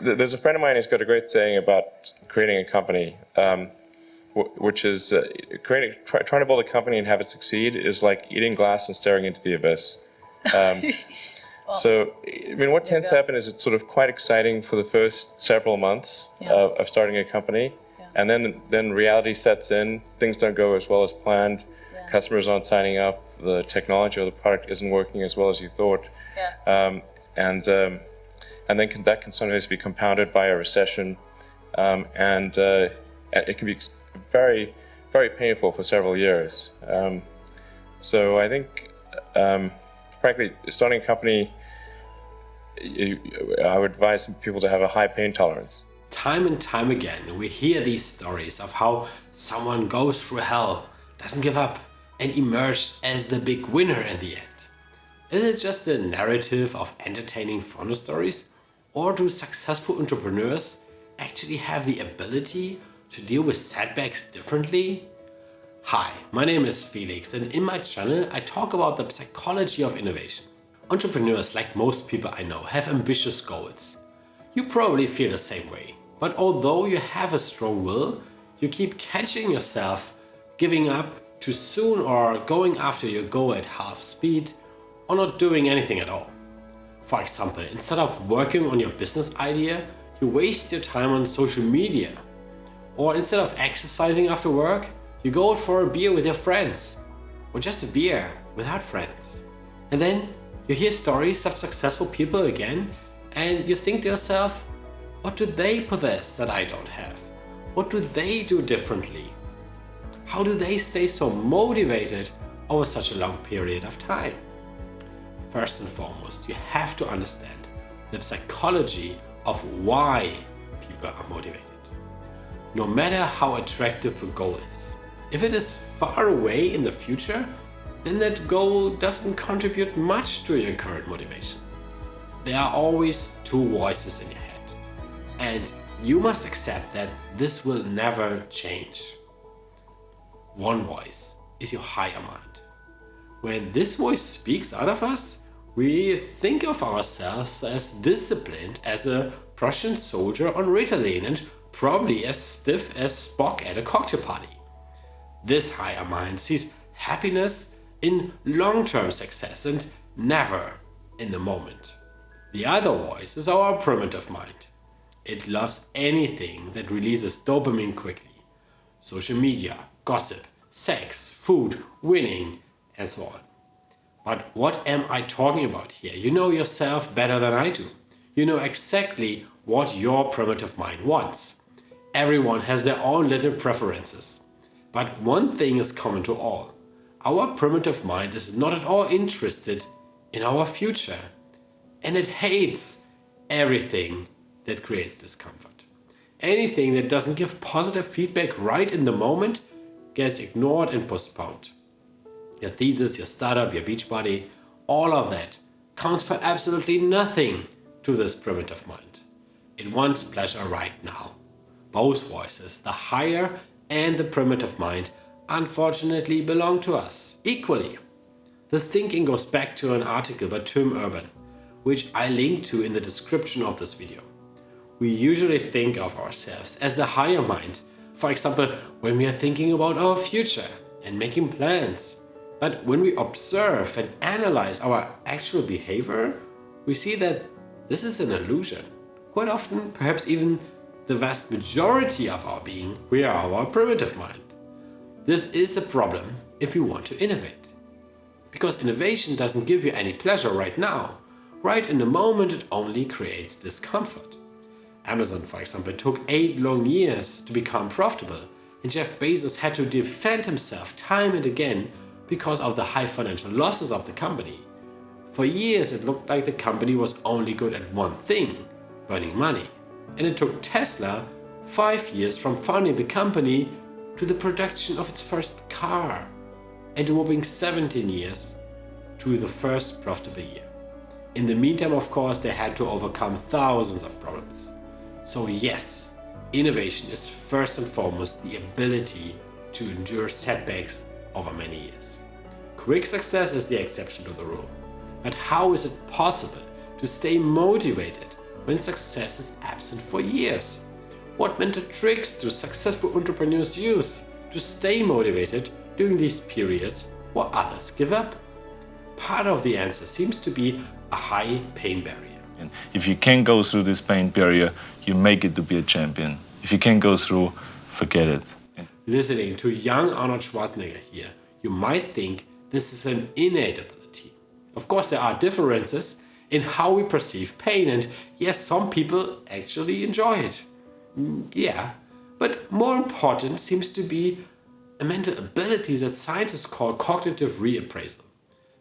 There's a friend of mine who's got a great saying about creating a company, which is trying to build a company and have it succeed is like eating glass and staring into the abyss. So, I mean, what tends to happen is it's sort of quite exciting for the first several months of starting a company, and then reality sets in. Things don't go as well as planned. Customers aren't signing up. The technology or the product isn't working as well as you thought. And then that can sometimes be compounded by a recession, and it can be very, very painful for several years. So I think, frankly, starting a company, I would advise people to have a high pain tolerance. Time and time again, we hear these stories of how someone goes through hell, doesn't give up, and emerges as the big winner in the end. Is it just a narrative of entertaining fun stories? Or do successful entrepreneurs actually have the ability to deal with setbacks differently? Hi, my name is Felix, and in my channel I talk about the psychology of innovation. Entrepreneurs, like most people I know, have ambitious goals. You probably feel the same way, but although you have a strong will, you keep catching yourself giving up too soon or going after your goal at half speed or not doing anything at all. For example, instead of working on your business idea, you waste your time on social media. Or instead of exercising after work, you go out for a beer with your friends. Or just a beer without friends. And then you hear stories of successful people again, and you think to yourself, what do they possess that I don't have? What do they do differently? How do they stay so motivated over such a long period of time? First and foremost, you have to understand the psychology of why people are motivated. No matter how attractive a goal is, if it is far away in the future, then that goal doesn't contribute much to your current motivation. There are always two voices in your head, and you must accept that this will never change. One voice is your higher mind. When this voice speaks out of us, we think of ourselves as disciplined as a Prussian soldier on Ritalin and probably as stiff as Spock at a cocktail party. This higher mind sees happiness in long-term success and never in the moment. The other voice is our primitive mind. It loves anything that releases dopamine quickly. Social media, gossip, sex, food, winning, and so on. But what am I talking about here? You know yourself better than I do. You know exactly what your primitive mind wants. Everyone has their own little preferences. But one thing is common to all. Our primitive mind is not at all interested in our future. And it hates everything that creates discomfort. Anything that doesn't give positive feedback right in the moment gets ignored and postponed. Your thesis, your startup, your beach body, all of that counts for absolutely nothing to this primitive mind. It wants pleasure right now. Both voices, the higher and the primitive mind, unfortunately belong to us equally. This thinking goes back to an article by Tim Urban, which I link to in the description of this video. We usually think of ourselves as the higher mind, for example, when we are thinking about our future and making plans. But when we observe and analyze our actual behavior, we see that this is an illusion. Quite often, perhaps even the vast majority of our being, we are our primitive mind. This is a problem if you want to innovate. Because innovation doesn't give you any pleasure right now. Right in the moment, it only creates discomfort. Amazon, for example, took 8 long years to become profitable, and Jeff Bezos had to defend himself time and again because of the high financial losses of the company. For years, it looked like the company was only good at one thing, burning money. And it took Tesla 5 years from founding the company to the production of its first car, and a whopping 17 years to the first profitable year. In the meantime, of course, they had to overcome thousands of problems. So yes, innovation is first and foremost the ability to endure setbacks over many years. Quick success is the exception to the rule. But how is it possible to stay motivated when success is absent for years? What mental tricks do successful entrepreneurs use to stay motivated during these periods where others give up? Part of the answer seems to be a high pain barrier. If you can go through this pain barrier, you make it to be a champion. If you can't go through, forget it. Listening to young Arnold Schwarzenegger here, you might think this is an innate ability. Of course, there are differences in how we perceive pain, and yes, some people actually enjoy it. Yeah, but more important seems to be a mental ability that scientists call cognitive reappraisal.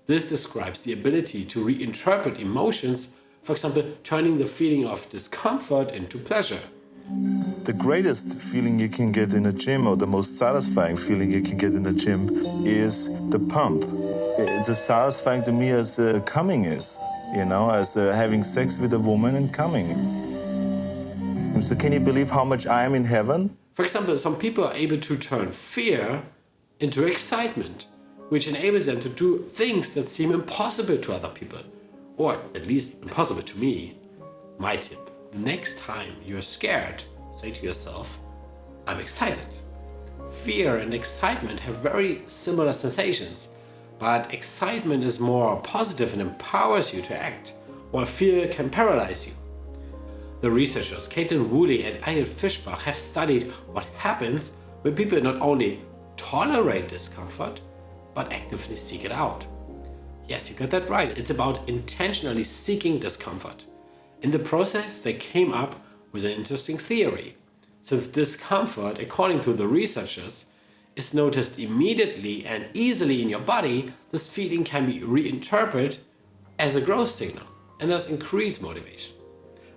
This describes the ability to reinterpret emotions, for example, turning the feeling of discomfort into pleasure. The greatest feeling you can get in a gym, or the most satisfying feeling you can get in the gym, is the pump. It's as satisfying to me as coming is, as having sex with a woman and coming. So can you believe how much I am in heaven? For example, some people are able to turn fear into excitement, which enables them to do things that seem impossible to other people, or at least impossible to me. My tip: the next time you're scared, say to yourself, I'm excited. Fear and excitement have very similar sensations, but excitement is more positive and empowers you to act, while fear can paralyze you. The researchers Kaitlin, Woolley and Ayelet Fishbach have studied what happens when people not only tolerate discomfort, but actively seek it out. Yes, you got that right. It's about intentionally seeking discomfort. In the process, they came up with an interesting theory. Since discomfort, according to the researchers, is noticed immediately and easily in your body, this feeling can be reinterpreted as a growth signal and thus increase motivation.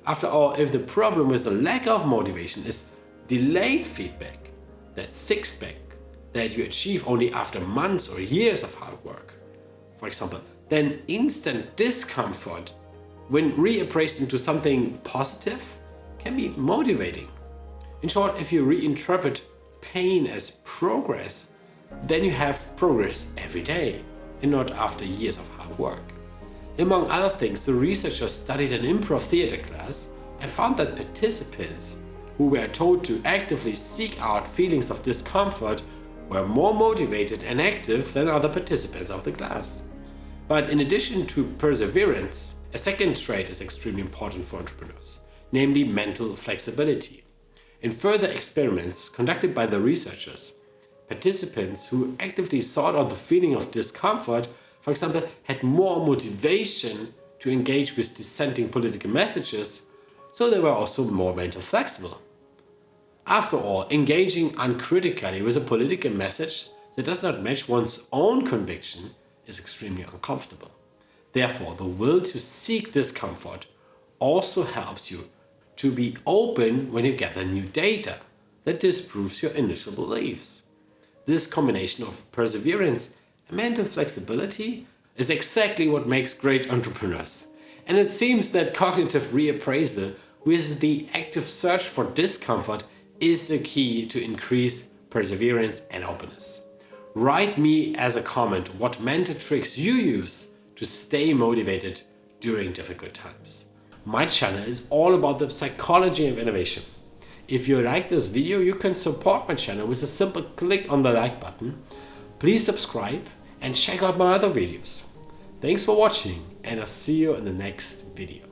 After all, if the problem with the lack of motivation is delayed feedback, that six-pack that you achieve only after months or years of hard work, for example, then instant discomfort, when reappraised into something positive, can be motivating. In short, if you reinterpret pain as progress, then you have progress every day and not after years of hard work. Among other things, the researchers studied an improv theater class and found that participants who were told to actively seek out feelings of discomfort were more motivated and active than other participants of the class. But in addition to perseverance, a second trait is extremely important for entrepreneurs, namely mental flexibility. In further experiments conducted by the researchers, participants who actively sought out the feeling of discomfort, for example, had more motivation to engage with dissenting political messages, so they were also more mental flexible. After all, engaging uncritically with a political message that does not match one's own conviction is extremely uncomfortable. Therefore, the will to seek discomfort also helps you to be open when you gather new data that disproves your initial beliefs. This combination of perseverance and mental flexibility is exactly what makes great entrepreneurs. And it seems that cognitive reappraisal with the active search for discomfort is the key to increase perseverance and openness. Write me as a comment what mental tricks you use to stay motivated during difficult times. My channel is all about the psychology of innovation. If you like this video, you can support my channel with a simple click on the like button. Please subscribe and check out my other videos. Thanks for watching, and I'll see you in the next video.